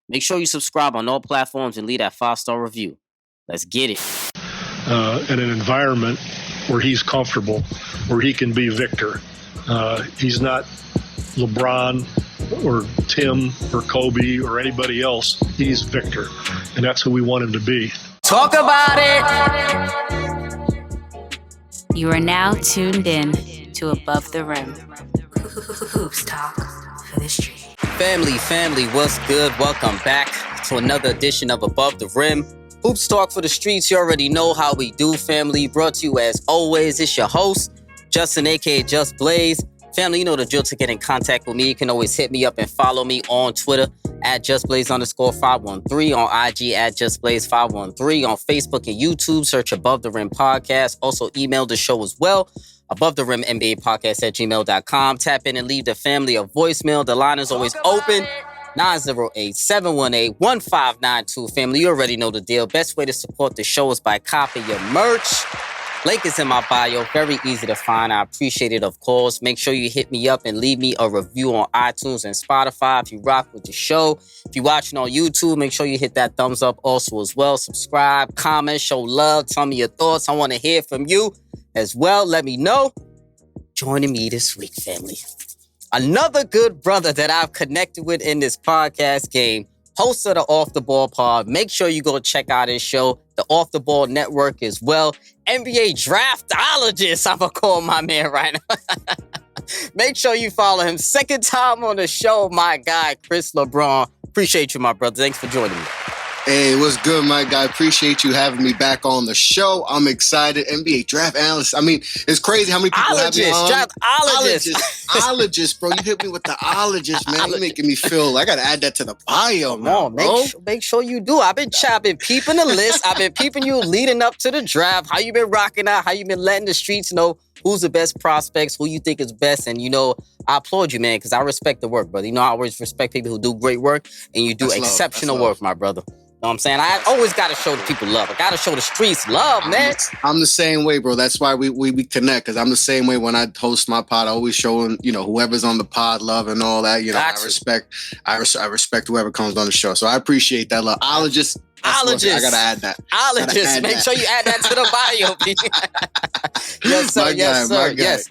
Make sure you subscribe on all platforms and leave that 5-star review. Let's get it. In an environment where he's comfortable, where he can be Victor. He's not LeBron or Tim or Kobe or anybody else. He's Victor, and that's who we want him to be. Talk about it! You are now tuned in to Above the Rim. Hoops talk for the street. Family, what's good? Welcome back to another edition of Above the Rim. Hoops talk for the streets. You already know how we do, family. Brought to you as always. It's your host, Justin, aka Just Blaze. Family, you know the drill to get in contact with me. You can always hit me up and follow me on Twitter at JustBlaze_513, on IG at JustBlaze513, on Facebook and YouTube. Search Above the Rim Podcast. Also email the show as well. Above the Rim NBA Podcast at gmail.com. Tap in and leave the family a voicemail. The line is always open. 908-718-1592. Family, you already know the deal. Best way to support the show is by copying your merch. Link is in my bio. Very easy to find. I appreciate it, of course. Make sure you hit me up and leave me a review on iTunes and Spotify if you rock with the show. If you're watching on YouTube, make sure you hit that thumbs up also as well. Subscribe, comment, show love. Tell me your thoughts. I want to hear from you as well. Let me know. Joining me this week, family. Another good brother that I've connected with in this podcast game. Host of the Off the Ball Pod. Make sure you go check out his show, the Off the Ball Network as well. NBA draftologist, I'm going to call my man right now. Make sure you follow him. Second time on the show, my guy, Chris Lebron. Appreciate you, my brother. Thanks for joining me. Hey, what's good, my guy? Appreciate you having me back on the show. I'm excited. NBA draft analyst. I mean, it's crazy how many people have me on. Draftologist, bro. You hit me with the ologist, man. You're making me feel I got to add that to the bio, man, bro. Make sure you do. I've been peeping the list. I've been peeping you leading up to the draft. How you been rocking out? How you been letting the streets know who's the best prospects, who you think is best. And, I applaud you, man, because I respect the work, brother. I always respect people who do great work, and you do exceptional work, my brother. You know what I'm saying? I always got to show the people love. I got to show the streets love, man. I'm the same way, bro. That's why we connect, because I'm the same way when I host my pod. I always showing, whoever's on the pod love and all that. I respect whoever comes on the show. So I appreciate that love. Ologist. I got to add that. Ologist. Make sure you add that to the bio, Yes, sir. Yes.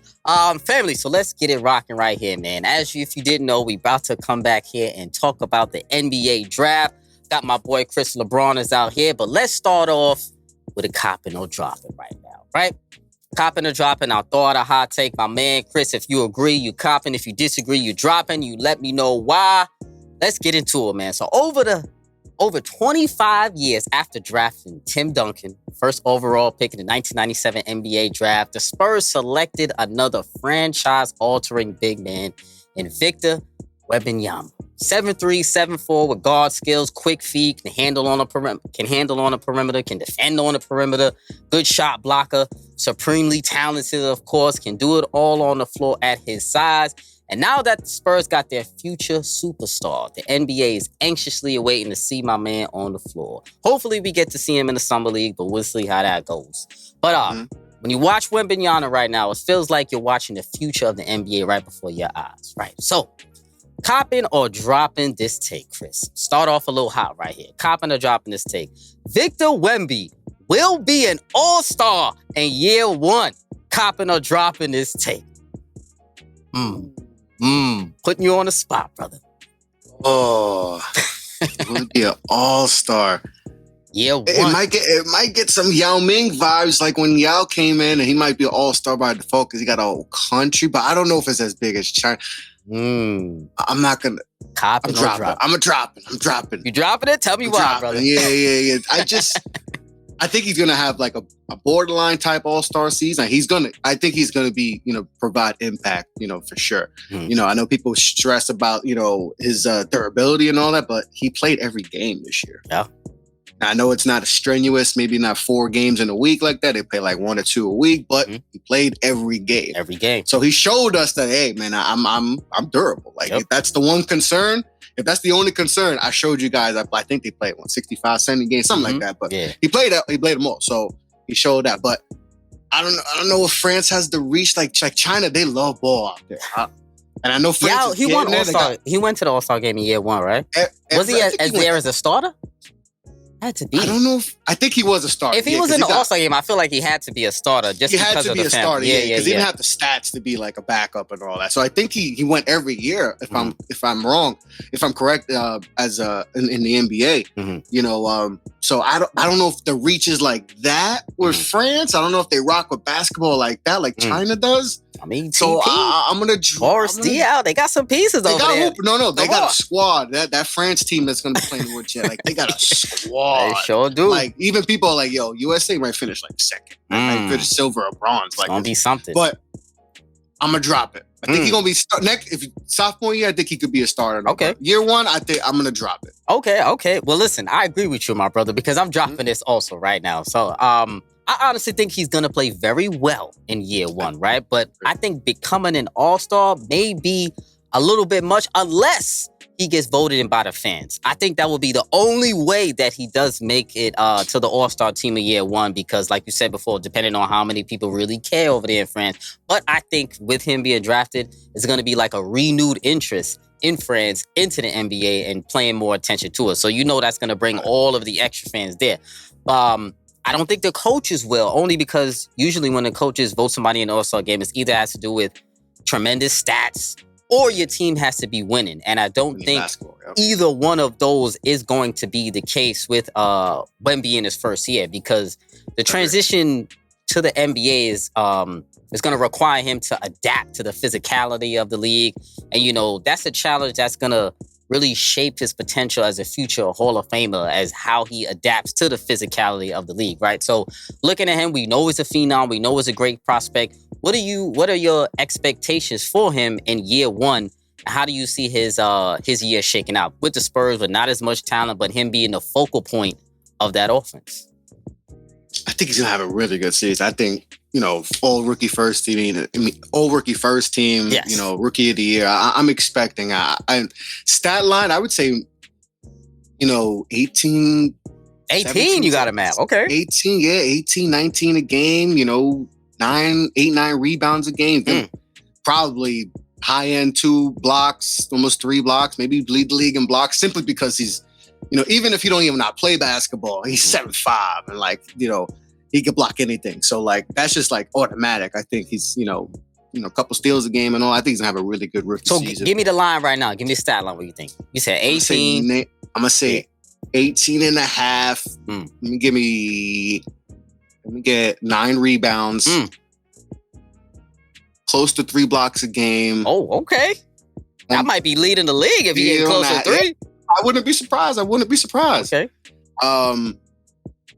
Family, so let's get it rocking right here, man. If you didn't know, we about to come back here and talk about the NBA draft. Got my boy Chris LeBron is out here, but let's start off with a copping or dropping right now, right? Copping or dropping, I'll throw out a hot take. My man, Chris, if you agree, you copping. If you disagree, you dropping. You let me know why. Let's get into it, man. So over 25 years after drafting Tim Duncan, first overall pick in the 1997 NBA draft, the Spurs selected another franchise-altering big man in Victor Wembanyama. 7'3", 7'4", with guard skills, quick feet, can handle on a perimeter, can defend on the perimeter, good shot blocker, supremely talented, of course, can do it all on the floor at his size. And now that the Spurs got their future superstar, the NBA is anxiously awaiting to see my man on the floor. Hopefully we get to see him in the Summer League, but we'll see how that goes. But when you watch Wembanyama right now, it feels like you're watching the future of the NBA right before your eyes, right? So, copping or dropping this take, Chris? Start off a little hot right here. Copping or dropping this take? Victor Wemby will be an all-star in year one. Copping or dropping this take? Putting you on the spot, brother. Oh, it would be an all-star. Yeah, one. It might get some Yao Ming vibes, like when Yao came in, and he might be an all-star by default because he got a whole country, but I don't know if it's as big as China. I'm not gonna. I'm dropping. You dropping it? Tell me why, brother. Yeah. I think he's gonna have like a borderline type all-star season. I think he's gonna be, provide impact, for sure. I know people stress about, his durability and all that, but he played every game this year. Yeah. I know it's not strenuous, maybe not 4 games in a week like that. They play like 1 or 2 a week, but he played every game. Every game. So he showed us that, hey, man, I'm durable. Like, if that's the one concern, if that's the only concern, I showed you guys. I think they played 65, 70 games, something like that. But he played them all. So he showed that. But I don't know if France has the reach like China. They love ball out there. And I know Yeah, he won All-Star. He went to the All-Star game in year 1, right? Was he as there as a starter? Had to be. I don't know. I think he was a starter. If he was in the All-Star game, I feel like he had to be a starter. Just he had because to of be the a starter. Yeah, because he didn't have the stats to be like a backup and all that. So I think he went every year. If I'm wrong, if I'm correct, as in the NBA, you know. So I don't know if the reach is like that with France. I don't know if they rock with basketball like that, like China does. I mean, so I'm gonna Boris Diaw. They got some pieces over there. They got a squad. That France team that's gonna be playing with you, like they got a squad. They sure do. Like even people are like, yo, USA might finish like second, might finish silver or bronze. Like, it's gonna be something. But I'm gonna drop it. I think he's gonna be next. If sophomore year, I think he could be a starter. Okay. Year 1, I think I'm gonna drop it. Okay. Well, listen, I agree with you, my brother, because I'm dropping this also right now. So, I honestly think he's going to play very well in year 1, right? But I think becoming an all-star may be a little bit much unless he gets voted in by the fans. I think that will be the only way that he does make it to the all-star team in year 1 because, like you said before, depending on how many people really care over there in France. But I think with him being drafted, it's going to be like a renewed interest in France into the NBA and paying more attention to it. So you know that's going to bring all of the extra fans there. I don't think the coaches will, only because usually when the coaches vote somebody in the All-Star game, it either has to do with tremendous stats or your team has to be winning. And I don't think either one of those is going to be the case with Wemby in his first year because the transition to the NBA is going to require him to adapt to the physicality of the league. And, you know, that's a challenge that's going to really shape his potential as a future Hall of Famer as how he adapts to the physicality of the league, right? So looking at him, we know he's a phenom. We know he's a great prospect. What are your expectations for him in year 1? How do you see his year shaking out with the Spurs, with not as much talent, but him being the focal point of that offense? I think he's going to have a really good season. I think, you know, all rookie first team, yes. You know, rookie of the year. I'm expecting stat line, I would say, you know, 18, 17, you got him at. Okay. 18, 19 a game, you know, 8, 9 rebounds a game. Probably high end 2 blocks, almost 3 blocks, maybe lead the league in blocks simply because he's, you know, even if he don't even not play basketball, he's 7'5" and like, you know, he could block anything. So like, that's just like automatic. I think he's, you know, a couple steals a game and all. I think he's gonna have a really good rookie season. So give me the line right now. Give me the stat line. What do you think? You said 18. I'm gonna say 18 and a half. Let me get 9 rebounds. Close to 3 blocks a game. Oh, okay. That might be leading the league if he get close to 3. I wouldn't be surprised. Okay.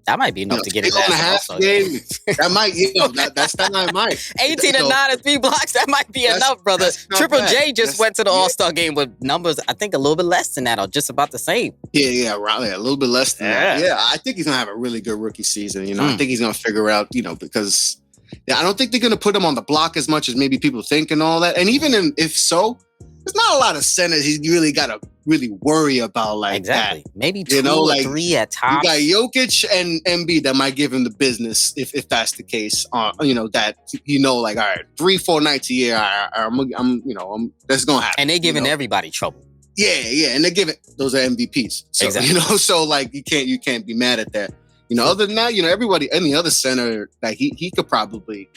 That might be enough to get his ass also. That might, you know, that's that line might. 18 and 9 and 3 blocks, that might be enough, brother. Triple J just went to the All-Star game with numbers, I think a little bit less than that or just about the same. Right. A little bit less than that. Yeah, I think he's going to have a really good rookie season. You know, I think he's going to figure out, you know, because I don't think they're going to put him on the block as much as maybe people think and all that. And even if so, there's not a lot of centers he's really got to really worry about like that. Maybe 2 or 3 at top. You got Jokic and Embiid that might give him the business if that's the case. You know, that, you know, like, all right, 3-4 nights a year, that's going to happen. And they're giving everybody trouble. Yeah. And they're giving, those are MVPs. So, you know, so like you can't be mad at that. You know, other than that, you know, everybody, any other center that he could probably,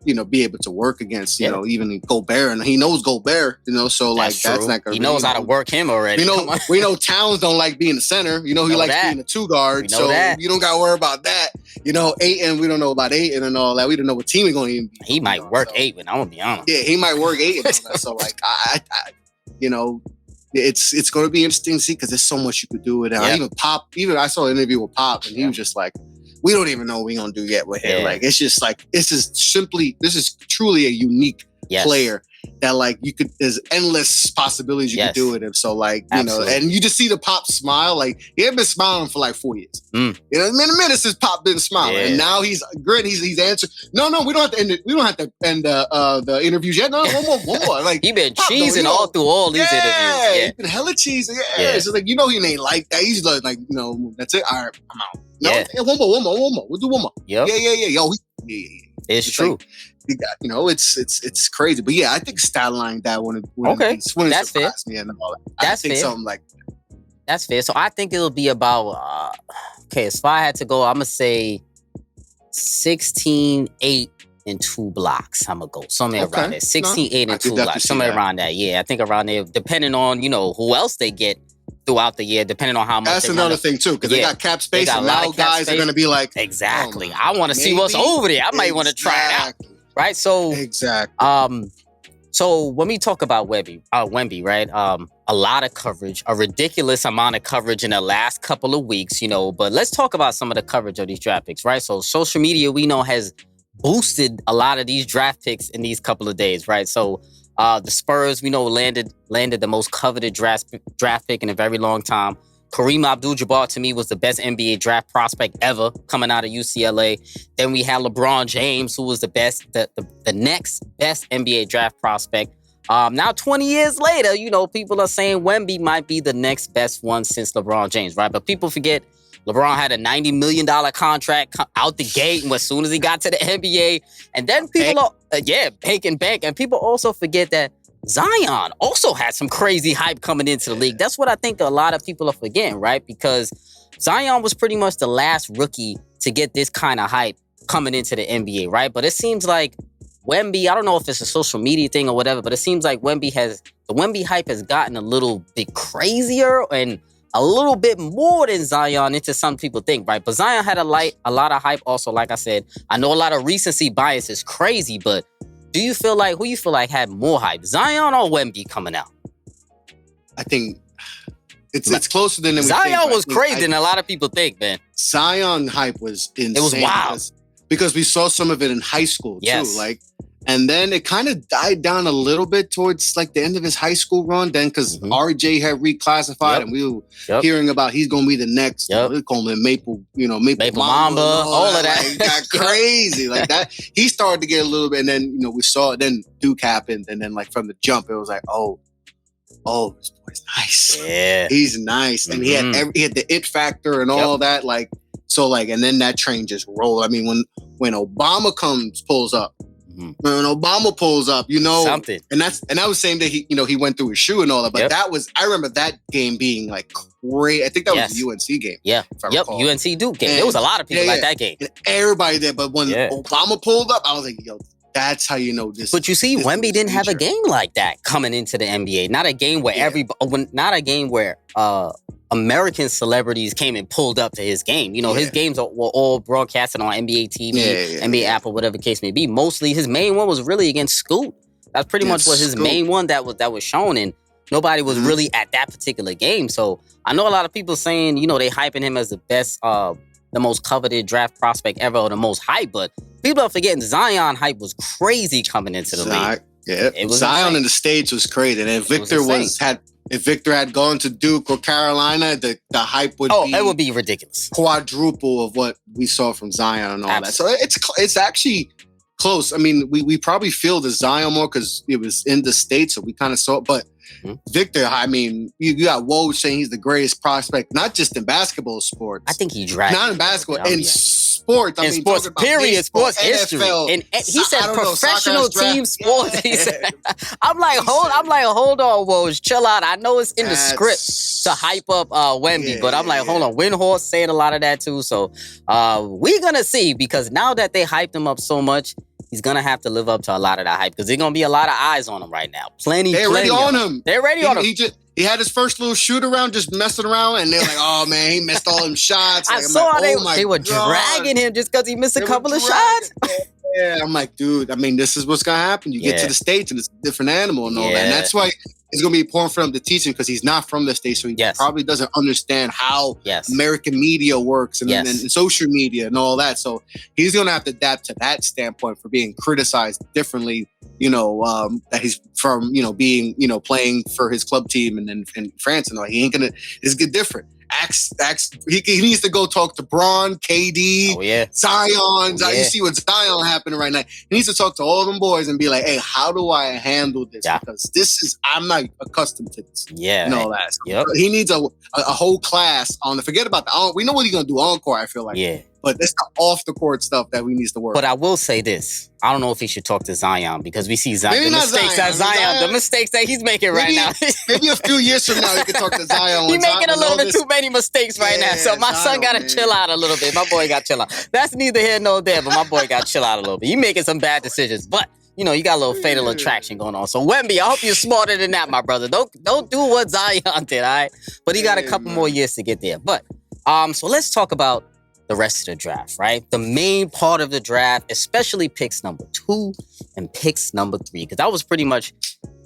you know, be able to work against, you know, even Gobert, and he knows Gobert, you know, so like that's not gonna. He knows how to work him already. We know Towns don't like being the center. You know, he likes being a 2 guard. So you don't got to worry about that. You know, Ayton, we don't know about Ayton and all that. We don't know what team he's going to even be. He might work Ayton. I'm gonna be honest. Yeah, he might work Ayton. So like, I you know, it's going to be interesting to see because there's so much you could do with it. Even I saw an interview with Pop, and he was just like, we don't even know what we're going to do yet with him. Like, it's just like, this is truly a unique player that like there's endless possibilities you could do with him. So like, you know, and you just see the Pop smile. Like, he had been smiling for like 4 years. You know, in a minute since Pop been smiling. And now he's gritting. He's answering. No, we don't have to end it. We don't have to end the interviews yet. No, one more. Like, he been cheesing all through all these interviews. He's been hella cheesing. So like, you know, he ain't like that. He's like, you know, that's it. All right, I'm out. No, one more. We'll do one more. Yeah. Yo, it's true. Like, you got, it's crazy. But yeah, I think stat line that wouldn't that's fair. Me and all that. That's I think fair. something like that. That's fair. So I think it'll be about if I had to go, I'm gonna say 16, 8, and 2 blocks. I'm gonna go somewhere around there. 16, 8, and 2 blocks. Somewhere around that. Yeah, I think around there, depending on, who else they get throughout the year, depending on how much. That's another thing too, because they got cap space, and now guys are gonna be like, exactly. I want to see what's over there. I might want to try it out. Right. So exactly. So when we talk about Wemby, right? A lot of coverage, a ridiculous amount of coverage in the last couple of weeks, But let's talk about some of the coverage of these draft picks, right? So social media, we know, has boosted a lot of these draft picks in these couple of days, right? So the Spurs, we know, landed the most coveted draft pick in a very long time. Kareem Abdul-Jabbar, to me, was the best NBA draft prospect ever coming out of UCLA. Then we had LeBron James, who was the next best NBA draft prospect. Now, 20 years later, people are saying Wemby might be the next best one since LeBron James, right? But people forget LeBron had a $90 million contract out the gate as soon as he got to the NBA. And then people bank and bank. And people also forget that Zion also had some crazy hype coming into the league. That's what I think a lot of people are forgetting, right? Because Zion was pretty much the last rookie to get this kind of hype coming into the NBA, right? But it seems like Wemby, I don't know if it's a social media thing or whatever, but it seems like the Wemby hype has gotten a little bit crazier and a little bit more than Zion into some people think, right? But Zion had a lot of hype also, like I said. I know a lot of recency bias is crazy, but who you feel like had more hype, Zion or Wemby coming out? I think it's closer than we Zion think. Was crazy than a lot of people think, man. Zion hype was insane. It was wild. Because we saw some of it in high school too. And then it kind of died down a little bit towards like the end of his high school run. Then because RJ had reclassified and we were hearing about he's going to be the next. We call him Maple Mamba, all of that. Like, got crazy like that. He started to get a little bit, and then we saw it. Then Duke happened, and then like from the jump, it was like, oh, this boy's nice. Yeah, he's nice, and he had the it factor and all that. Like so, and then that train just rolled. I mean, when Obama pulls up. When Obama pulls up, something, and I was saying that he went through his shoe and all that, but I remember that game being like great. I think that was the UNC game. Yeah, UNC Duke game. There was a lot of people like that game. And everybody there, but when Obama pulled up, I was like, yo, that's how you know this. But you see, Wemby didn't have a game like that coming into the NBA. Not a game where American celebrities came and pulled up to his game. His games were all broadcasted on NBA TV, NBA app, or whatever the case may be. Mostly, his main one was really against Scoot. That's pretty much what his main one that was shown, and nobody was really at that particular game. So I know a lot of people saying, they hyping him as the best, the most coveted draft prospect ever, or the most hype. But people are forgetting Zion hype was crazy coming into the league. Yeah, it was Zion insane. In the States was crazy, and if Victor had gone to Duke or Carolina, the hype would be it would be ridiculous, quadruple of what we saw from Zion and all that. So it's actually close. I mean, we probably feel the Zion more because it was in the States, so we kind of saw it. But Victor, I mean, you got Woj saying he's the greatest prospect, not just in basketball sports. I think he dragged. Not in basketball, in sports. I mean, sports, period. Baseball, sports history. NFL, and he said professional team sports. He said, I'm like, hold on, Woj, chill out. I know it's in the script to hype up Wemby, but I'm like, hold on. Windhorse saying a lot of that too. So we're gonna see, because now that they hyped him up so much, he's going to have to live up to a lot of that hype, because there's going to be a lot of eyes on him right now. They're ready on him. They're ready on him. He had his first little shoot around, just messing around, and they're like, oh, man, he missed all them shots. I saw they were dragging him just because he missed a couple of shots. Yeah, I'm like, dude, I mean, this is what's going to happen. You get to the States, and it's a different animal and all that. And that's why it's going to be important for him to teach him, because he's not from the States, so he probably doesn't understand how American media works and social media and all that. So he's going to have to adapt to that standpoint for being criticized differently, that he's from, being, playing for his club team and then in France and all. He ain't going to, it's different. He needs to go talk to Bron, KD, Zion. You see what Zion happening right now. He needs to talk to all them boys and be like, hey, how do I handle this? Because I'm not accustomed to this. And all that. So he needs a whole class on the, forget about we know what he's going to do encore, I feel like. But it's the off the court stuff that we need to work. But I will say this. I don't know if he should talk to Zion because we see Zion. The mistakes that he's making right now. Maybe a few years from now, he can talk to Zion. He's making a little bit too many mistakes right now. So my son got to chill out a little bit. My boy got to chill out. That's neither here nor there, but my boy got to chill out a little bit. He's making some bad decisions, but you got a little fatal attraction going on. So Wemby, I hope you're smarter than that, my brother. Don't do what Zion did, all right? But he got a couple more years to get there. But so let's talk about the rest of the draft, right? The main part of the draft, especially picks number 2 and picks number 3, because that was pretty much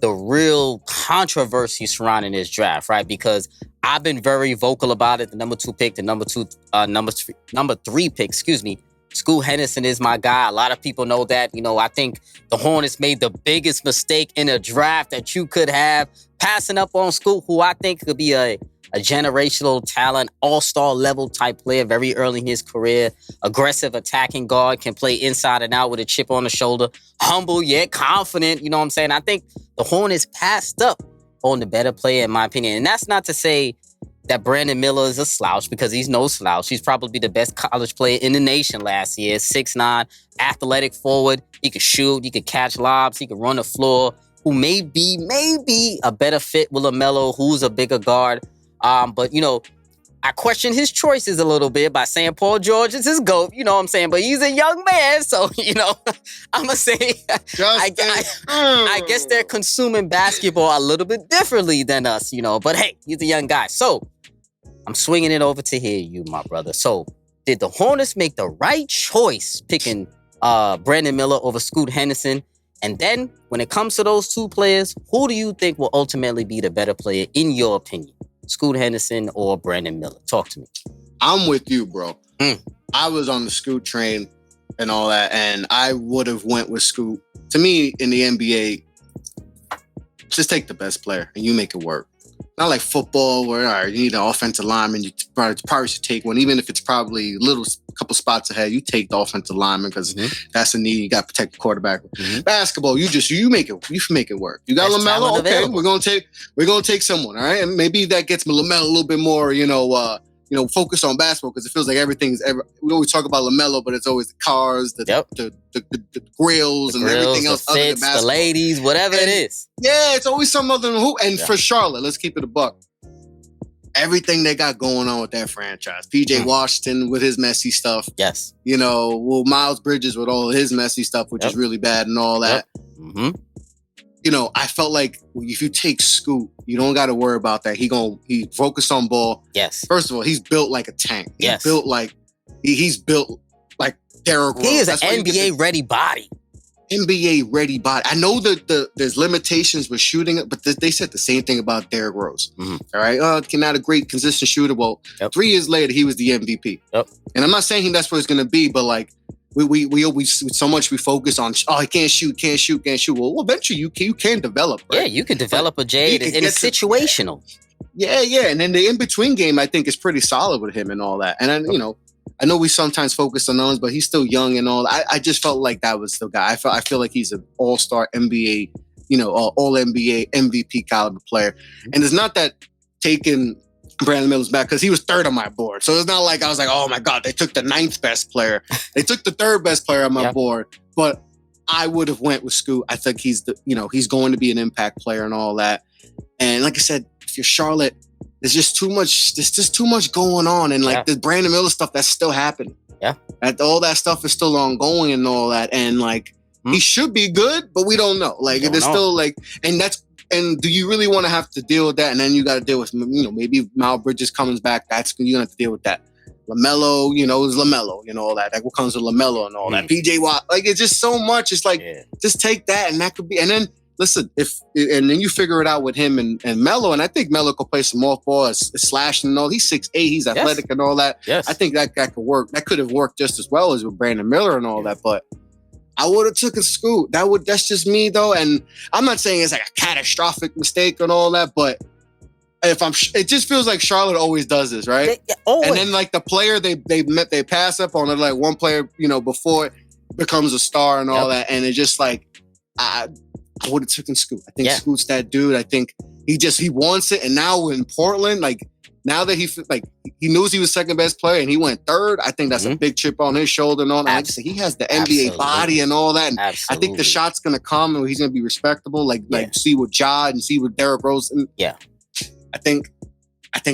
the real controversy surrounding this draft, right? Because I've been very vocal about it. The number 2 pick, the number 3 pick, Scoot Henderson is my guy. A lot of people know that. I think the Hornets made the biggest mistake in a draft that you could have, passing up on Scoot, who I think could be a generational talent, all-star level type player very early in his career. Aggressive attacking guard, can play inside and out with a chip on the shoulder. Humble yet confident, you know what I'm saying? I think the Hornets passed up on the better player, in my opinion. And that's not to say that Brandon Miller is a slouch, because he's no slouch. He's probably the best college player in the nation last year. 6'9", athletic forward. He could shoot. He could catch lobs. He could run the floor. Who may be a better fit with LaMelo, who's a bigger guard. But I question his choices a little bit by saying Paul George is his GOAT, you know what I'm saying? But he's a young man, so, I'm going to say, I guess they're consuming basketball a little bit differently than us, But hey, he's a young guy. So I'm swinging it over to you, my brother. So did the Hornets make the right choice picking Brandon Miller over Scoot Henderson? And then when it comes to those two players, who do you think will ultimately be the better player in your opinion? Scoot Henderson or Brandon Miller? Talk to me. I'm with you, bro. I was on the Scoot train and all that, and I would have went with Scoot. To me, in the NBA, just take the best player and you make it work. Not like football where, all right, you need an offensive lineman. You probably should take one, even if it's probably a couple spots ahead. You take the offensive lineman because that's a need. You got to protect the quarterback. Basketball, you make it work. You got LaMelo, okay? We're gonna take someone, all right? And maybe that gets LaMelo a little bit more, focus on basketball, because it feels like we always talk about LaMelo, but it's always the cars, the grills, and everything else other than basketball. The ladies, whatever it is. Yeah, it's always some other than who. And for Charlotte, let's keep it a buck. Everything they got going on with that franchise. PJ Washington with his messy stuff. Yes. Miles Bridges with all his messy stuff, which is really bad and all that. I felt like if you take Scoot, you don't got to worry about that. He focused on ball. Yes. First of all, he's built like a tank. Yes. He's built like Derrick Rose. He is an NBA ready body. NBA ready body. I know that there's limitations with shooting it, but they said the same thing about Derrick Rose. All right, not a great consistent shooter. Well, 3 years later, he was the MVP. And I'm not saying that's what it's going to be, but like we always so much we focus on. Oh, he can't shoot. Well, eventually you can develop. Right? Yeah, you can develop a Jade, and it's situational. Yeah, and then the in between game I think is pretty solid with him and all that. And I know we sometimes focus on numbers, but he's still young and all. I just felt like that was the guy. I feel like he's an all-star NBA, all NBA MVP caliber player. And it's not that taking Brandon Miller's back, because he was third on my board. So it's not like I was like, oh my God, they took the 9th best player. They took the 3rd best player on my board. But I would have went with Scoot. I think he's he's going to be an impact player and all that. And like I said, if you're Charlotte, there's just too much going on, and like the Brandon Miller stuff that's still happening. All that stuff is still ongoing and all that, and like he should be good, but we don't know. Like there's still like, and do you really want to have to deal with that? And then you got to deal with maybe Miles Bridges comes back. You're gonna have to deal with that. LaMelo, is LaMelo, all that. Like what comes with LaMelo and all that. PJ Watt, like it's just so much. It's like just take that, and that could be, and then. Listen, and then you figure it out with him and Melo, and I think Melo could play some off ball, slashing and all. He's 6'8", he's athletic and all that. Yes. I think that could work. That could have worked just as well as with Brandon Miller and all that. But I would have took a Scoot. That's just me though, and I'm not saying it's like a catastrophic mistake and all that, but it just feels like Charlotte always does this, right? Always. And then like the player they pass up on it, like one player before it becomes a star and all that, and it's just like I would have taken Scoot. I think Scoot's that dude. I think he wants it. And now in Portland, like now that he knows he was second best player and he went third, I think that's a big chip on his shoulder and all that. Like I said, he has the NBA body and all that. And I think the shot's gonna come and he's gonna be respectable. Like see with Ja and see with Derrick Rose. And I think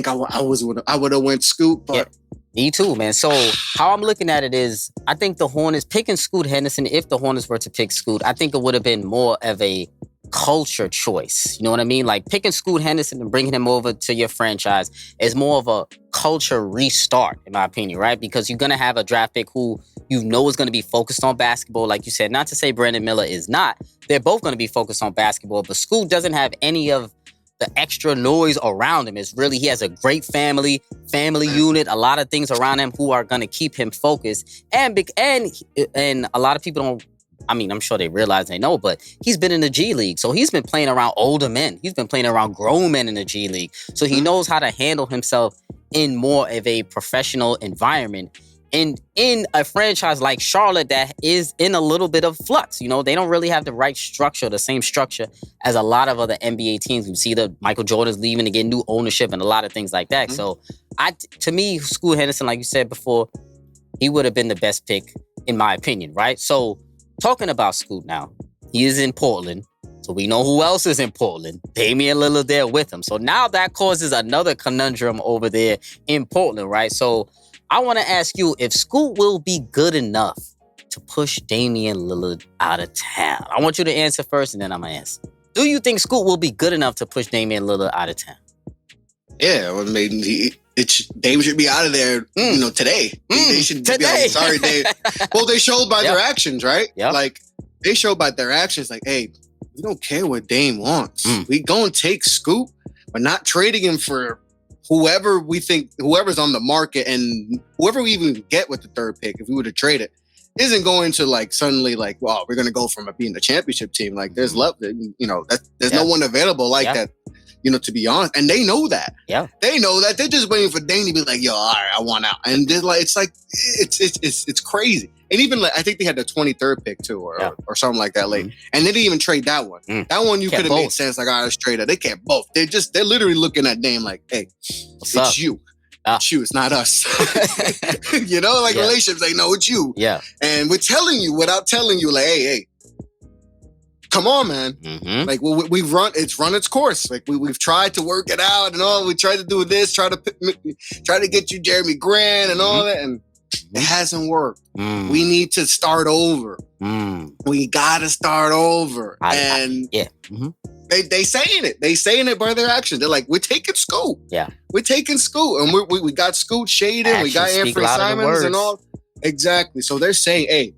I would have went Scoot, but. Me too, man. So how I'm looking at it is, I think the Hornets picking Scoot Henderson, if the Hornets were to pick Scoot, I think it would have been more of a culture choice. You know what I mean? Like picking Scoot Henderson and bringing him over to your franchise is more of a culture restart, in my opinion, right? Because you're going to have a draft pick who you know is going to be focused on basketball. Like you said, not to say Brandon Miller is not. They're both going to be focused on basketball, but Scoot doesn't have any of the extra noise around him. Is really, he has a great family unit, a lot of things around him who are going to keep him focused. And a lot of people don't, I mean, I'm sure they realize they know, but he's been in the G League. So he's been playing around older men. He's been playing around grown men in the G League. So he knows how to handle himself in more of a professional environment. And in a franchise like Charlotte that is in a little bit of flux, you know, they don't really have the right structure, the same structure as a lot of other NBA teams. You see the Michael Jordan's leaving to get new ownership and a lot of things like that. So to me, Scoot Henderson, like you said before, he would have been the best pick in my opinion, right? So talking about Scoot now, he is in Portland. So we know who else is in Portland. Damian Lillard there with him. So now that causes another conundrum over there in Portland, right? So I want to ask you if Scoot will be good enough to push Damian Lillard out of town. I want you to answer first, and then I'm going to answer. Do you think Scoot will be good enough to push Damian Lillard out of town? Yeah, well, Dame should be out of there, you know, today. They should today. Be like, sorry, Dave. Well, they showed by their actions, right? Yep. Like, they showed by their actions, like, hey, we don't care what Dame wants. We go and take Scoot. We're not trading him for whoever's on the market, and whoever we even get with the third pick, if we were to trade it, isn't going to like suddenly like, well, we're going to go from being a championship team. Like there's love, you know, there's no one available like that, you know, to be honest. And they know that. Yeah. They know that. They're just waiting for Dame to be like, yo, all right, I want out. And they're like, it's crazy. And even like, I think they had the 23rd pick too, or something like that late. And they didn't even trade that one. That one you could have made sense. Like, all right, let's trade it. They can't both. They're literally looking at Dame like, hey, it's you. It's you. It's not us. You know, like relationships. Like, no, it's you. Yeah. And we're telling you without telling you, like, hey, come on, man. Like, we've run its course. Like, we've tried to work it out and all. We tried to do this, try to get you Jeremy Grant and all that, and it hasn't worked. We need to start over. We gotta start over. They saying it. They saying it by their actions. They're like, we're taking Scoot. Yeah. We're taking Scoot. And we got Scoot Shaden. We got Anthony Simons and all. Exactly. So they're saying, hey,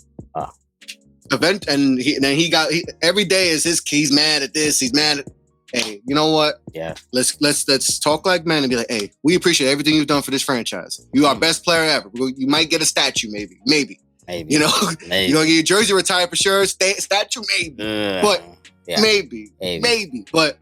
event, and he got every day is he's mad at this. He's mad at, hey, you know what? Yeah. Let's talk like men and be like, hey, we appreciate everything you've done for this franchise. You are best player ever. You might get a statue, maybe. You know, you're gonna get your jersey retired for sure. Statue, maybe. But maybe. But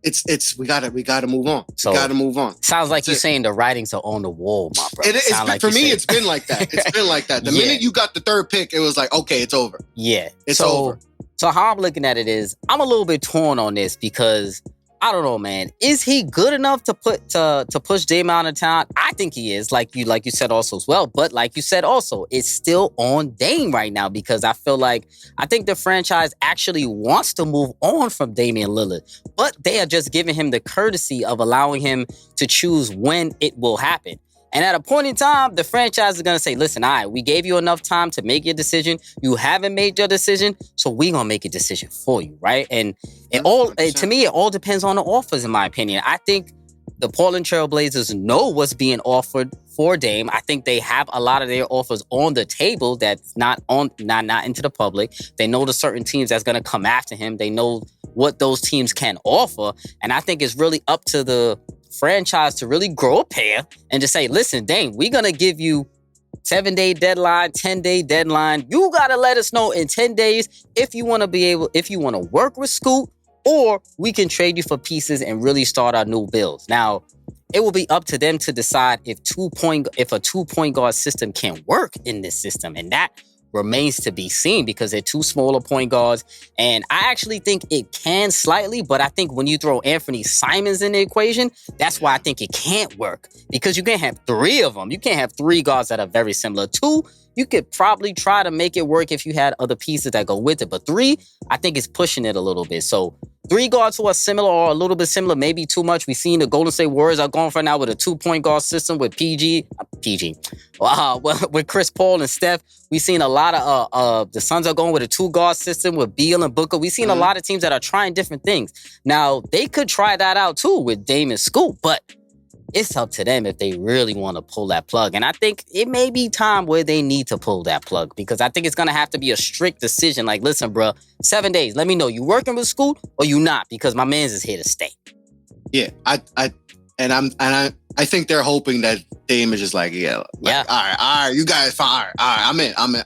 it's we gotta move on. So, we gotta move on. Sounds like you're saying the writings are on the wall, my brother. For me, it's been like that. It's been like that. The minute you got the third pick, it was like, okay, it's over. Yeah. It's over. So how I'm looking at it is, I'm a little bit torn on this because I don't know, man. Is he good enough to push Dame out of town? I think he is, like you said also as well. But like you said also, it's still on Dame right now because I think the franchise actually wants to move on from Damian Lillard, but they are just giving him the courtesy of allowing him to choose when it will happen. And at a point in time, the franchise is going to say, listen, all right, we gave you enough time to make your decision. You haven't made your decision, so we're going to make a decision for you, right? And to me, it all depends on the offers, in my opinion. I think the Portland Trail Blazers know what's being offered for Dame. I think they have a lot of their offers on the table that's not into the public. They know the certain teams that's going to come after him. They know what those teams can offer. And I think it's really up to the franchise to really grow a pair and just say, listen, Dame, we're going to give you 7-day deadline, 10-day deadline. You got to let us know in 10 days if you want to work with Scoot, or we can trade you for pieces and really start our new builds. Now, it will be up to them to decide if a 2-point guard system can work in this system. And that remains to be seen because they're two smaller point guards. And I actually think it can slightly, but I think when you throw Anthony Simons in the equation, that's why I think it can't work. Because you can't have three of them. You can't have three guards that are very similar. Two, you could probably try to make it work if you had other pieces that go with it. But three, I think it's pushing it a little bit. So three guards who are similar or a little bit similar, maybe too much. We've seen the Golden State Warriors are going for now with a 2-point guard system with with Chris Paul and Steph. We've seen a lot of the Suns are going with a 2-guard system with Beal and Booker. We've seen a lot of teams that are trying different things. Now, they could try that out too with Dame and Scoot, but it's up to them if they really want to pull that plug. And I think it may be time where they need to pull that plug because I think it's going to have to be a strict decision. Like, listen, bro, 7 days. Let me know. You working with Scoot or you not? Because my man's is here to stay. Yeah, I think they're hoping that Dame is just like, all right, you guys fine. All right, I'm in.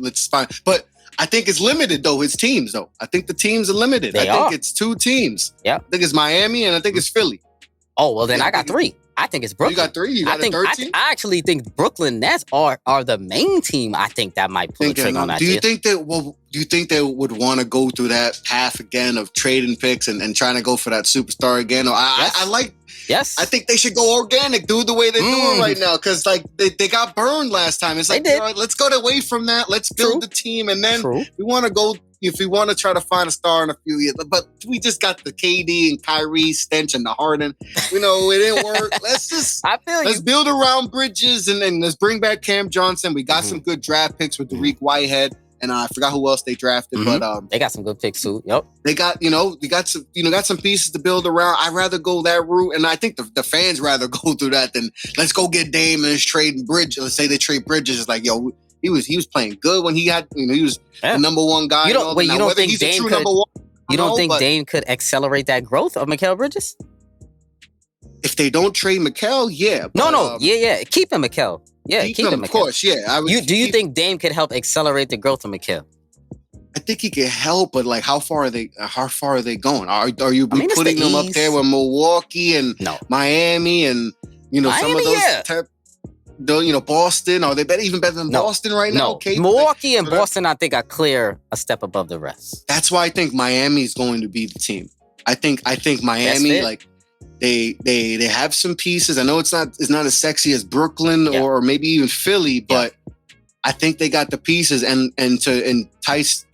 Let's fine. But I think it's limited though. His teams though. I think the teams are limited. I think it's 2 teams. Yeah, I think it's Miami and I think it's Philly. Oh, well, then I got 3. I think it's Brooklyn. You got 3? You got a third team? I actually think Brooklyn Nets are the main team. I think that might pull a trigger on that. Do you think they would want to go through that path again of trading picks and trying to go for that superstar again? Or Yes. I think they should go organic, do the way they're doing right now. Because like they got burned last time. It's like, let's go away from that. Let's build the team. And then we want to go, if we want to try to find a star in a few years. But we just got the KD and Kyrie stench and the Harden. You know, it didn't work. Let's build around Bridges and then let's bring back Cam Johnson. We got some good draft picks with Dariq Whitehead. And I forgot who else they drafted, but they got some good picks too. Yep, they got some pieces to build around. I'd rather go that route, and I think the fans rather go through that than let's go get Dame and trading Bridges. Let's say they trade Bridges. It's like, yo, he was playing good when he had, he was the number one guy. You don't think Dame could accelerate that growth of Mikal Bridges? If they don't trade Mikal, yeah. Keep him, Mikal. Yeah, keep him, of course, yeah. Do you think Dame could help accelerate the growth of Mikal? I think he could help, but like, how far are they going? Are you putting them up there with Milwaukee and Miami and some of those Boston? Are they even better than Boston right now? No, Milwaukee and Boston, I think, are clear a step above the rest. That's why I think Miami is going to be the team. I think Miami, like. They have some pieces. I know it's not as sexy as Brooklyn or maybe even Philly, but I think they got the pieces and to entice,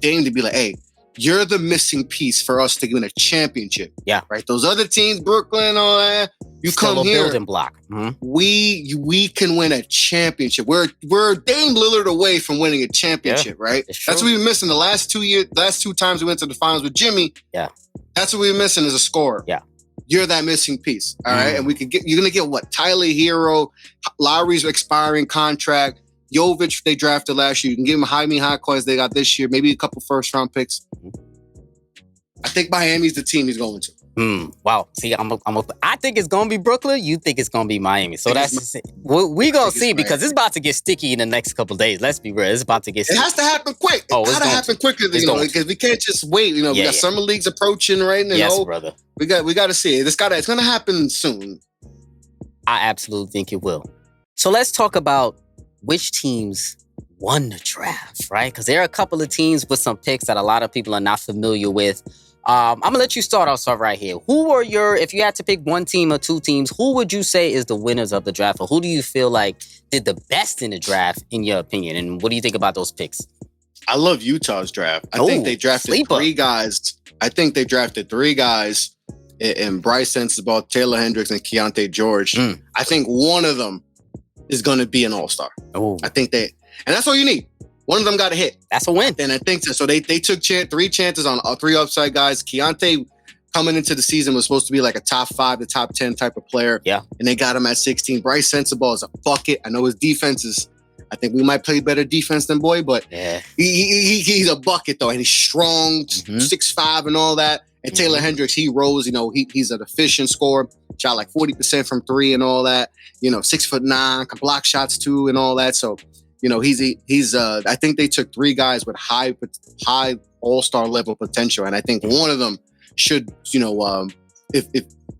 Dame to be like, hey, you're the missing piece for us to win a championship. Yeah. Right? Those other teams, Brooklyn, all that, you still come here. Building block. Mm-hmm. We can win a championship. We're Dame Lillard away from winning a championship, right? That's what we've been missing the last 2 years, last 2 times we went to the finals with Jimmy. Yeah. That's what we've been missing as a scorer. Yeah. You're that missing piece, all right? And you're going to get what? Tyler Hero, Lowry's expiring contract, Jovic they drafted last year. You can give him Jaime Jaquez they got this year, maybe a couple first-round picks. I think Miami's the team he's going to. Wow. See, I think it's going to be Brooklyn. You think it's going to be Miami. So we're going to see because it's about to get sticky in the next couple of days. Let's be real. It's about to get sticky. It has to happen quick. It's got to happen quicker, because we can't just wait. We got summer leagues approaching, right? Yes, brother. We got to see it. It's going to happen soon. I absolutely think it will. So let's talk about which teams won the draft, right? Because there are a couple of teams with some picks that a lot of people are not familiar with. I'm going to let you start off right here. Who were if you had to pick one team or 2 teams, who would you say is the winners of the draft? Or who do you feel like did the best in the draft, in your opinion? And what do you think about those picks? I love Utah's draft. I think they drafted 3 guys. I think they drafted 3 guys in Bryce Sensabaugh, Taylor Hendricks, and Keontae George. I think one of them is going to be an all-star. I think and that's all you need. One of them got a hit. That's a win. And I think so. So they took 3 chances on 3 upside guys. Keontae coming into the season was supposed to be like a top 5 to top 10 type of player. Yeah. And they got him at 16. Bryce Sensabaugh is a bucket. I know his defense is, I think we might play better defense than Boy, but he's a bucket though. And he's strong, 6'5" and all that. And Taylor Hendricks, he rose, he's an efficient scorer. Shot like 40% from 3 and all that. 6'9", can block shots too and all that. So, he's I think they took 3 guys with high all-star level potential. And I think one of them should,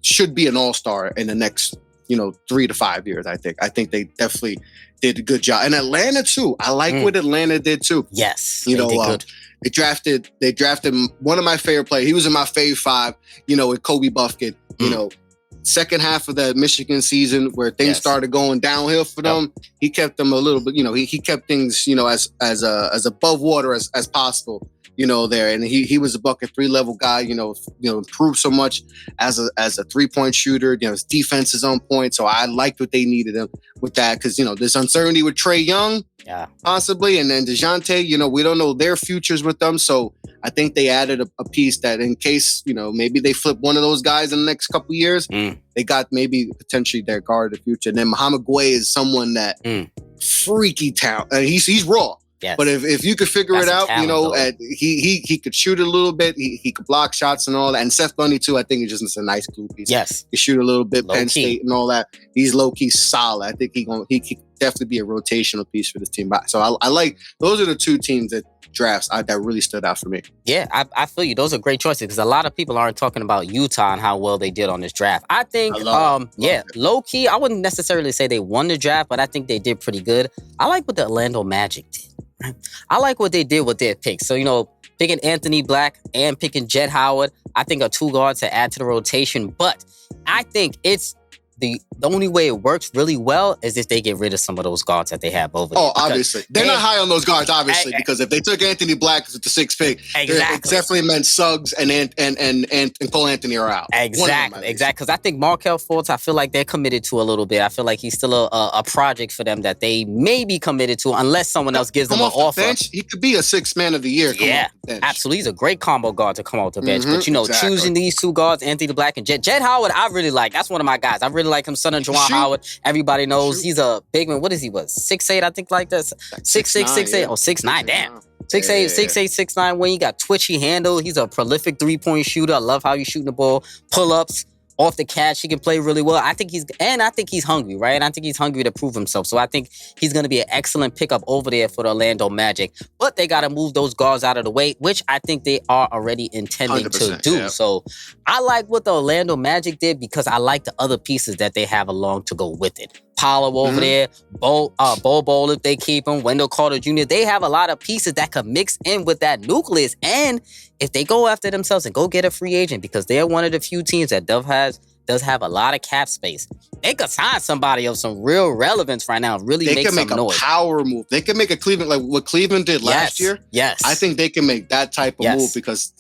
should be an all-star in the next 3 to 5 years. I think they definitely did a good job. And Atlanta too. I like what Atlanta did too. Yes, they did good. They drafted one of my favorite players. He was in my fave 5. With Kobe Buffkin. Second half of that Michigan season where things started going downhill for them, he kept them a little bit. He kept things as above water as possible. There, and he was a bucket 3 level guy. Improved so much as a 3-point shooter. His defense is on point, so I liked what they needed him with that because there's uncertainty with Trae Young, possibly, and then DeJounte. We don't know their futures with them, so I think they added a piece that in case maybe they flip one of those guys in the next couple of years, they got maybe potentially their guard of the future. And then Muhammad Gueye is someone that freaky talent. He's raw. Yes. But if you could figure it out, he could shoot a little bit. He could block shots and all that. And Seth Bunny too, I think is just a nice glue piece. Yes, he shoot a little bit. Penn State and all that. He's low key solid. I think he could definitely be a rotational piece for this team. So I like those are the 2 teams that drafts that really stood out for me. Yeah, I feel you. Those are great choices because a lot of people aren't talking about Utah and how well they did on this draft. I think, low key, I wouldn't necessarily say they won the draft, but I think they did pretty good. I like what the Orlando Magic did. I like what they did with their picks. So, picking Anthony Black and picking Jett Howard, I think are 2 guards to add to the rotation. But I think it's the only way it works really well is if they get rid of some of those guards that they have over there. Oh, obviously. They're not high on those guards, obviously, because if they took Anthony Black with the 6th pick, it definitely meant Suggs and Cole Anthony are out. Exactly. Because I think Markelle Fultz, I feel like they're committed to a little bit. I feel like he's still a project for them that they may be committed to unless someone else gives them an offer. Bench, he could be a 6th man of the year. Absolutely. He's a great combo guard to come off the bench. But, choosing these 2 guards, Anthony Black and Jett Howard, I really like. That's one of my guys. I really like him, son of Juwan Howard. Everybody knows he's a big man. What is he? 6'8", I think, like this. 6'6", 6'8". Oh, 6'9", damn. 6'8", 6'9". When he got twitchy handle, he's a prolific 3-point shooter. I love how he's shooting the ball. Pull-ups. Off the catch, he can play really well. I think he's hungry, right? And I think he's hungry to prove himself. So I think he's going to be an excellent pickup over there for the Orlando Magic. But they got to move those guards out of the way, which I think they are already intending to do. Yeah. So I like what the Orlando Magic did because I like the other pieces that they have along to go with it. Paolo over there, Bol if they keep him, Wendell Carter Jr. They have a lot of pieces that could mix in with that nucleus. And if they go after themselves and go get a free agent, because they're one of the few teams that does have a lot of cap space, they could sign somebody of some real relevance right now. Really make some noise. They can make a power move. They can make a Cleveland, like what Cleveland did last year. Yes. I think they can make that type of move because,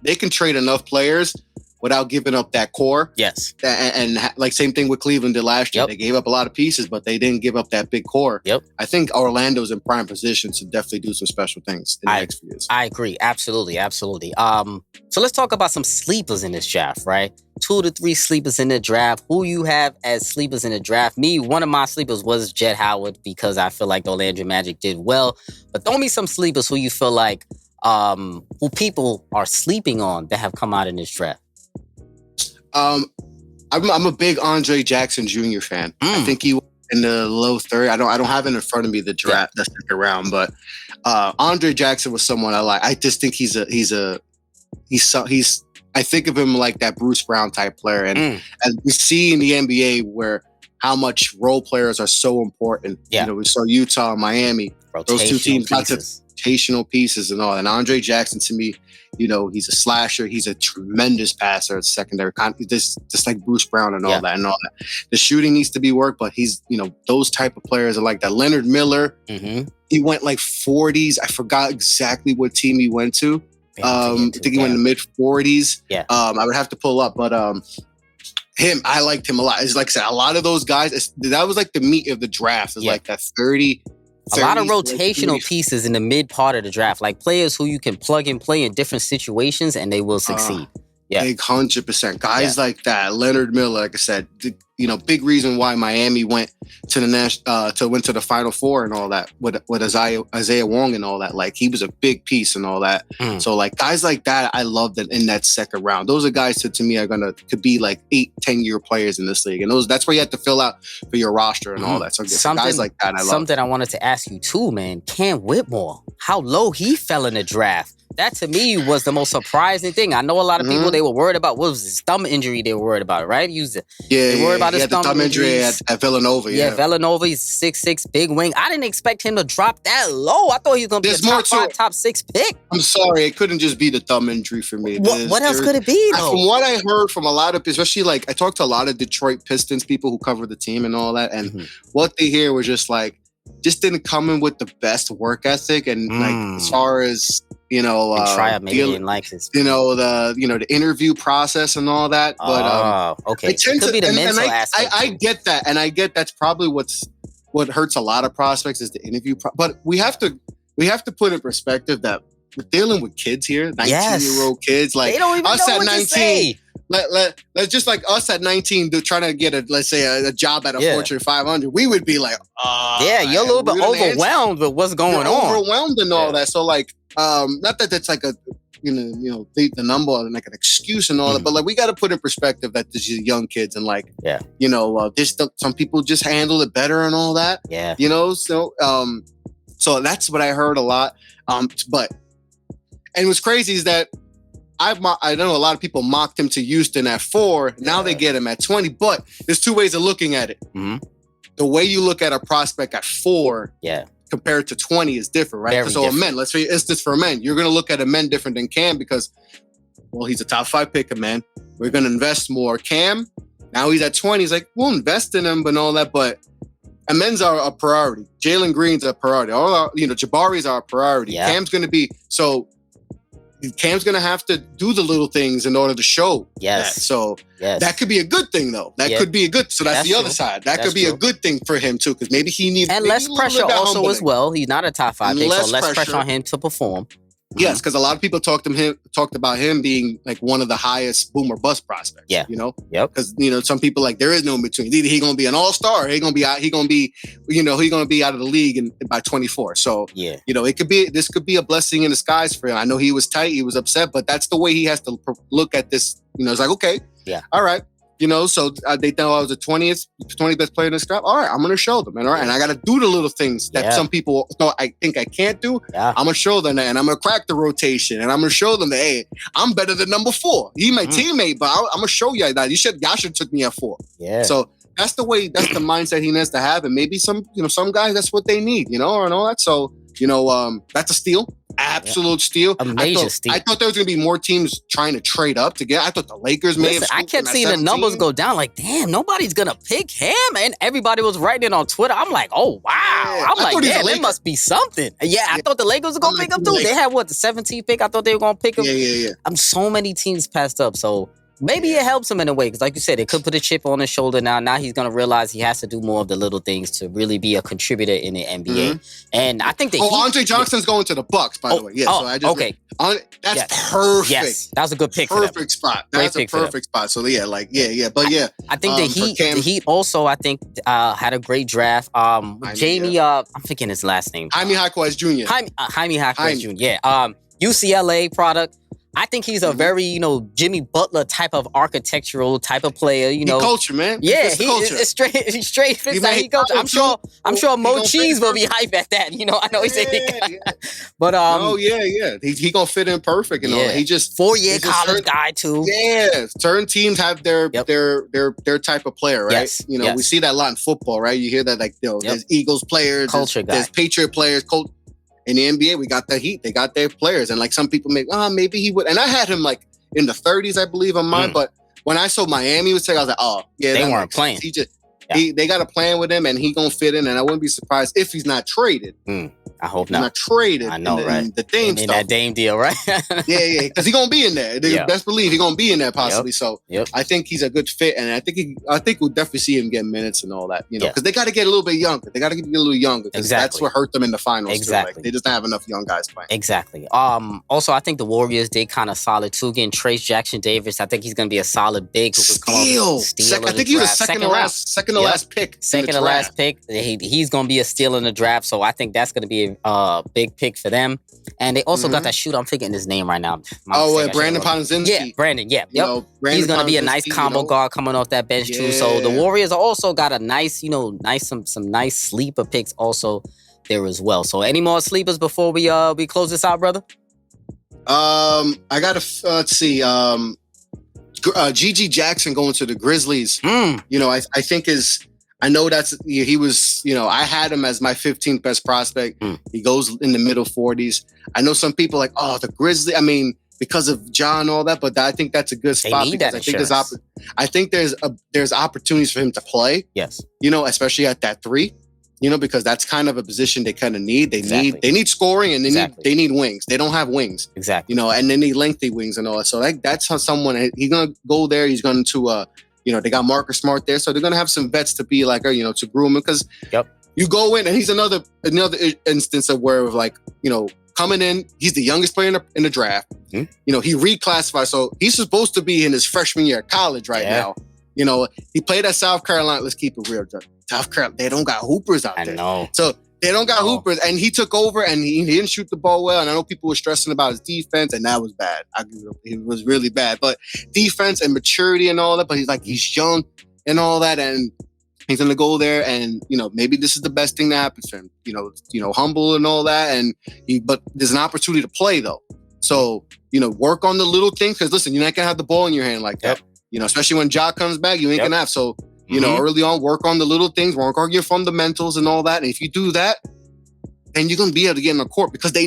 they can trade enough players without giving up that core. Yes. And like same thing with Cleveland did last year. They gave up a lot of pieces, but they didn't give up that big core. Yep. I think Orlando's in prime position to definitely do some special things in the next few years. I agree. Absolutely. Absolutely. So let's talk about some sleepers in this draft, right? 2 to 3 sleepers in the draft. Who you have as sleepers in the draft? Me, one of my sleepers was Jett Howard because I feel like the Orlando Magic did well. But throw me some sleepers who you feel like who people are sleeping on that have come out in this draft. I'm a big Andre Jackson Jr. fan. I think he was in the low 30. I don't have it in front of me the draft the second round, but Andre Jackson was someone I like. I just think he's I think of him like that Bruce Brown type player, and we see in the NBA where how much role players are so important. Yeah. We saw Utah and Miami. Those 2 teams got to rotational pieces and all. And Andre Jackson, to me, he's a slasher. He's a tremendous passer at secondary. Just like Bruce Brown and all that. The shooting needs to be worked, but he's, those type of players are like that. Leonard Miller, he went like 40s. I forgot exactly what team he went to. I think he went in the mid 40s. Yeah. I would have to pull up, but I liked him a lot. It's like I said, a lot of those guys, that was like the meat of the draft. It's like that 30. A lot of rotational pieces in the mid part of the draft, like players who you can plug and play in different situations and they will succeed. Big 100%. Guys like that, Leonard Miller, like I said, big reason why Miami went to the Final Four and all that with Isaiah Wong and all that. Like he was a big piece and all that. So like guys like that, I love that in that second round. Those are guys that to me could be like 8-10 year players in this league, and that's where you have to fill out for your roster and all that. So guys like that, I love. Something I wanted to ask you too, man. Cam Whitmore, how low he fell in the draft. that to me was the most surprising thing. I know a lot of people, they were worried about, what was his thumb injury they were worried about, right? They worried about his thumb injury at Villanova. Yeah, Villanova, he's 6'6", big wing. I didn't expect him to drop that low. I thought he was going to be a top 5, top 6 pick. I'm sorry, it couldn't just be the thumb injury for me. What else could it be, though? From what I heard from a lot of, especially like, I talked to a lot of Detroit Pistons people who cover the team and all that, and what they hear was just like, just didn't come in with the best work ethic, and like as far as maybe didn't like his, the interview process and all that. But okay, it could be the mental aspect. I get that, and I get that's probably what hurts a lot of prospects is the interview. But we have to put in perspective that we're dealing with kids here, 19-year-old kids, like they don't even us know at what 19. To say. Let's just like us at 19, trying to get a job at a Fortune 500. We would be like, you're a little bit overwhelmed with what's going on. Overwhelmed and all that. So like, not that that's like a the number and like an excuse and all that, but like we got to put in perspective that this is young kids and like, some people just handle it better and all that. Yeah. So that's what I heard a lot. And what's crazy is that I know a lot of people mocked him to Houston at 4. Now they get him at 20. But there's two ways of looking at it. The way you look at a prospect at 4 compared to 20 is different, right? So different. Men, let's say instance for men, you're going to look at a men different than Cam because, well, he's a top 5 pick, man. We're going to invest more. Cam, now he's at 20. He's like, we'll invest in him and all that, but men's are a priority. Jalen Green's a priority. All our, Jabari's are a priority. Yeah. Cam's going to have to do the little things in order to show that. So that could be a good thing, though. That could be a good. So that's the other side. That could be a good thing for him too, because maybe he needs less pressure also as well. He's not a top 5 pick, so less pressure on him to perform. Yes, because a lot of people talked about him being like one of the highest boom or bust prospects. Yeah, because some people like there is no in between. Either he's gonna be an all-star, or he's gonna be out. He's gonna be out of the league by 24. So this could be a blessing in disguise for him. I know he was tight, he was upset, but that's the way he has to look at this. It's like okay, all right. So they thought I was the 20th best player in this draft. All right, I'm going to show them. And all right, and I got to do the little things that some people thought I think I can't do. Yeah. I'm going to show them that, and I'm going to crack the rotation, and I'm going to show them that, hey, I'm better than number 4. He's my teammate, but I'm going to show you that y'all should took me at 4. Yeah. So that's the mindset he needs to have, and maybe some guys that's what they need, and all that. So that's a steal. Absolute steal. A major steal. I thought there was going to be more teams trying to trade up to get. I thought the Lakers may have. I kept seeing the numbers go down. Like, damn, nobody's going to pick him. And everybody was writing it on Twitter. I'm like, oh, wow. Yeah. I'm like, damn, there must be something. Yeah, I thought the Lakers were going to pick him too. They had, the 17th pick? I thought they were going to pick him. Yeah. So many teams passed up. So maybe it helps him in a way, because like you said, it could put a chip on his shoulder now. Now he's going to realize he has to do more of the little things to really be a contributor in the NBA. And I think that Andre Johnson's going to the Bucks, by the way. Yeah, so I just that's perfect. Yes, that was a good pick. Perfect spot. That's a perfect spot. So But I think the Heat also, I think, had a great draft. Jamie, I'm thinking his last name. Jaime Jaquez Jr. Jaime Jaquez Jr. Yeah. UCLA product. I think he's a very, Jimmy Butler type of architectural type of player. He culture, man. Yeah, he's straight fits that he culture. I'm sure Mo Cheese will be hype at that. I know he's but he gonna fit in perfect and all. He just 4-year college guy too. Yeah, certain teams have their type of player, right? Yes. We see that a lot in football, right? You hear that there's Eagles players, there's Patriot players, in the NBA, we got the Heat. They got their players. And like some people maybe he would. And I had him like in the 30s, I believe, on mine. But when I saw Miami was taking, I was like, oh, yeah. They weren't playing. They got a plan with him, and he going to fit in. And I wouldn't be surprised if he's not traded. I hope not. Not traded. I know, right? The Dame stuff. In that Dame deal, right? yeah. Because he's going to be in there. Best believe he's going to be in there possibly. So I think he's a good fit. And I think we'll definitely see him get minutes and all that, because they got to get a little bit younger. They got to get a little younger. Because that's what hurt them in the finals. Exactly. Too. Like, they just don't have enough young guys playing. Exactly. Also, I think the Warriors, they kind of solid too. Getting Trace Jackson Davis, I think he's going to be a solid big who could come up. I think he was second to last pick. Second to last pick. He's going to be a steal in the draft. So I think that's going to be a big pick for them. And they also got that shooter. I'm forgetting his name right now. Brandon Podziemski. Yeah, Brandon. Yeah. Yep. He's going to be a nice combo guard coming off that bench too. So the Warriors also got a nice, some nice sleeper picks also there as well. So any more sleepers before we close this out, brother? I got to let's see. GG Jackson going to the Grizzlies. You know, I think I know he was, you know, I had him as my 15th best prospect. He goes in the middle 40s. I know some people like, oh, the Grizzlies. I mean, because of John and all that, but I think that's a good spot because I think there's opportunities for him to play. Yes. You know, especially at that 3. You know, because that's kind of a position they kind of need. They need scoring and they need wings. They don't have wings. Exactly. You know, and they need lengthy wings and all that. So that's how someone he's gonna go there. He's going to you know, they got Marcus Smart there, so they're gonna have some vets to be like, you know, to groom him because you go in and he's another instance of where like, you know, coming in, he's the youngest player in the draft. You know, he reclassified, so he's supposed to be in his freshman year of college right now. You know, he played at South Carolina. Let's keep it real. South Carolina, they don't got hoopers out there. I know. So they don't got hoopers. And he took over and he didn't shoot the ball well. And I know people were stressing about his defense, and that was bad. It was really bad. But defense and maturity and all that, but he's young and all that. And he's going to go there and, you know, maybe this is the best thing that happens to him. You know, humble and all that. But there's an opportunity to play though. So, you know, work on the little things. Because listen, you're not going to have the ball in your hand like that. You know, especially when Ja comes back, you ain't going to have. So, you know, early on, work on the little things, work on your fundamentals and all that. And if you do that, then you're gonna be able to get in the court because they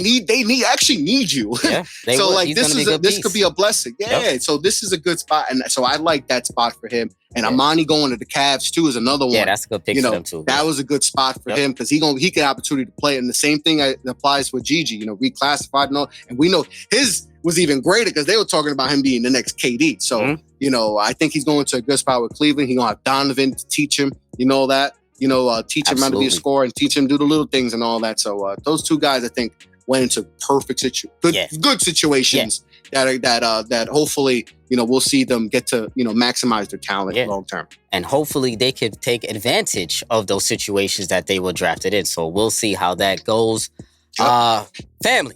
actually need you. Yeah, so like this could be a blessing. Yeah. So this is a good spot. And so I like that spot for him. And Amani going to the Cavs too is another one. Yeah, that's a good pick for them too. That was a good spot for him because he get opportunity to play. And the same thing applies with Gigi, you know, reclassified and all. And we know his was even greater because they were talking about him being the next KD. So, you know, I think he's going to a good spot with Cleveland. He's going to have Donovan to teach him, you know that. You know, teach him how to be a scorer and teach him do the little things and all that. So those two guys, I think, went into perfect good situations that hopefully, you know, we'll see them get to, you know, maximize their talent long term. And hopefully they could take advantage of those situations that they were drafted in. So we'll see how that goes. Family,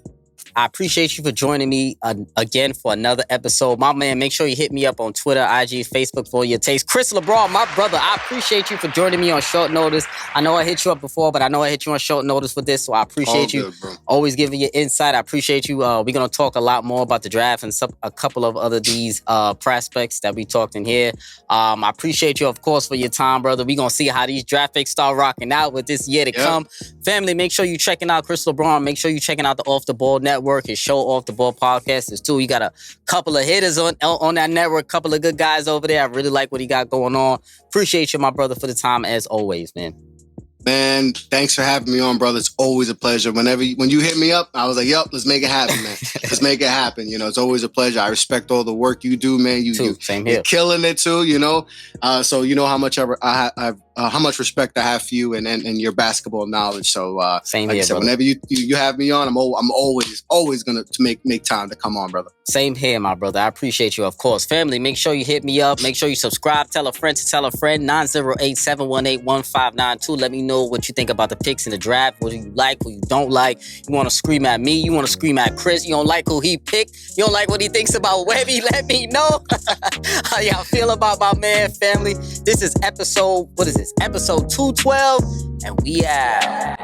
I appreciate you for joining me again for another episode. My man, make sure you hit me up on Twitter, IG, Facebook for your taste. Chris LeBron, my brother, I appreciate you for joining me on short notice. I know I hit you up before, but I know I hit you on short notice for this, so I appreciate you always giving your insight. I appreciate you. We're going to talk a lot more about the draft and a couple of other these prospects that we talked in here. I appreciate you, of course, for your time, brother. We're going to see how these draft picks start rocking out with this year to come. Family, make sure you checking out Chris LeBron. Make sure you checking out the Off the Ball Network. His show Off the Ball podcast is too. He got a couple of hitters on that network, couple of good guys over there. I really like what he got going on. Appreciate you, my brother, for the time as always, man. Man, thanks for having me on, brother. It's always a pleasure. When you hit me up, I was like, "Yep, let's make it happen, man. Let's make it happen." You know, it's always a pleasure. I respect all the work you do, man. Same here. You're killing it too. You know, so you know how much how much respect I have for you and your basketball knowledge. So same like here, I said, brother. whenever you have me on, I'm always gonna make time to come on, brother. Same here, my brother. I appreciate you, of course. Family, make sure you hit me up. Make sure you subscribe. Tell a friend to tell a friend. 908-718-1592. Let me know what you think about the picks in the draft. What do you like? What you don't like? You want to scream at me? You want to scream at Chris? You don't like who he picked? You don't like what he thinks about Wemby? Let me know how y'all feel about my man, family. This is episode 212, and we out.